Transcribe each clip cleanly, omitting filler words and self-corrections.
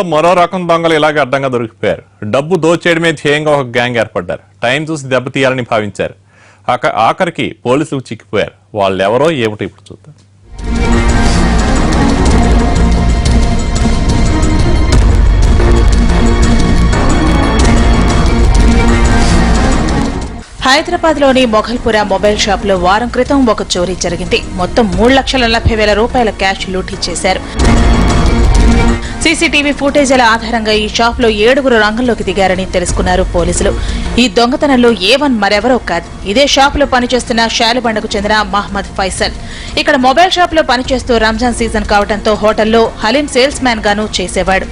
మరో రకం దొంగలు ఇలాగే అడ్డంగా దొరికిపోయారు. డబ్బు దోచేయడమే ధ్యేయంగా ఒక గ్యాంగ్ ఏర్పడ్డారు. టైం చూసి దెబ్బతీయాలని భావించారు. ఆఖరికి పోలీసులకు చిక్కిపోయారు. వాళ్ళెవరో ఏమిటో ఇప్పుడు చూద్దాం. హైదరాబాద్ లోని మొఘల్పుర మొబైల్ షాప్ లో వారం క్రితం ఒక చోరీ జరిగింది. మొత్తం 3,40,000 రూపాయల క్యాష్ లూటీ చేశారు. సీసీటీవీ ఫుటేజీల ఆధారంగా ఈ షాప్ లో 7గురు రంగంలోకి దిగారని తెలుసుకున్నారు పోలీసులు. ఈ దొంగతనంలో A1 మరెవరో కాదు, ఇదే షాప్ లో పనిచేస్తున్న శాలిబండకు చెందిన మహమ్మద్ ఫైసల్. ఇక్కడ మొబైల్ షాప్ లో పనిచేస్తూ రంజాన్ సీజన్ కావడంతో హోటల్లో హలీం సేల్స్ మ్యాన్ గాను చేసేవాడు.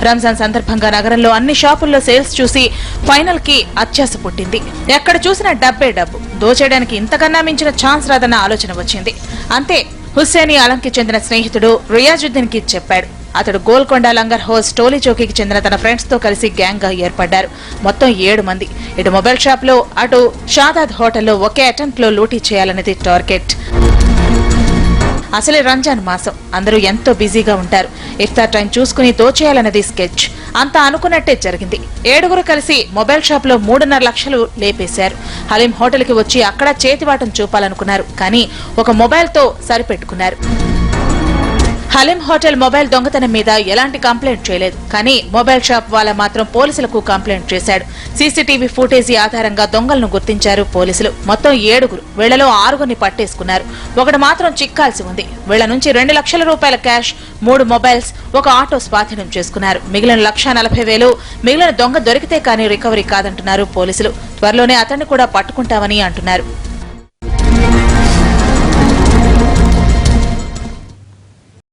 రంజాన్ సందర్భంగా నగరంలో అన్ని షాపుల్లో సేల్స్ చూసి ఫైనల్ కి అత్యాశ పుట్టింది. ఎక్కడ చూసిన డబ్బే డబ్బు, దోచేయడానికి ఇంతకన్నా మించిన ఛాన్స్ రాదన్న ఆలోచన వచ్చింది. అంతే, హుస్సేని ఆలంకి చెందిన స్నేహితుడు రియాజుద్దీన్ కి చెప్పాడు. అతడు గోల్కొండ లంగర్ హౌస్ టోలీ చౌకీకి చెందిన తన ఫ్రెండ్స్ తో కలిసి గ్యాంగ్ గా ఏర్పడ్డారు. మొత్తం 7 మంది. ఇటు మొబైల్ షాప్ లో, అటు షాదాద్ హోటల్లో ఒకే అటెంప్ట్ లో లూటీ చేయాలనేది టార్గెట్. అసలే రంజాన్ మాసం, అందరూ ఎంతో బిజీగా ఉంటారు. ఇఫ్తార్ టైం చూసుకుని దోచేయాలన్నది స్కెచ్. అంతా అనుకున్నట్టే జరిగింది. 7గురు కలిసి మొబైల్ షాప్ లో 3.5 లక్షలు లేపేశారు. హలీం హోటల్ కి వచ్చి అక్కడ చేతివాటం చూపాలనుకున్నారు, కానీ ఒక మొబైల్ తో సరిపెట్టుకున్నారు. హలీం హోటల్ మొబైల్ దొంగతనం మీద ఎలాంటి కంప్లైంట్ చేయలేదు, కానీ మొబైల్ షాప్ వాళ్ళ మాత్రం పోలీసులకు కంప్లైంట్ చేశాడు. సీసీటీవీ ఫుటేజీ ఆధారంగా దొంగలను గుర్తించారు పోలీసులు. మొత్తం 7గురు, వీళ్లలో 6గురిని పట్టేసుకున్నారు. ఒకడు మాత్రం చిక్కాల్సి ఉంది. వీళ్ల నుంచి 2 లక్షల రూపాయల క్యాష్, 3 మొబైల్స్, ఒక ఆటో స్వాధీనం చేసుకున్నారు. మిగిలిన 1,40,000. మిగిలిన దొంగ దొరికితే కానీ రికవరీ కాదంటున్నారు పోలీసులు. త్వరలోనే అతన్ని కూడా పట్టుకుంటామని అంటున్నారు.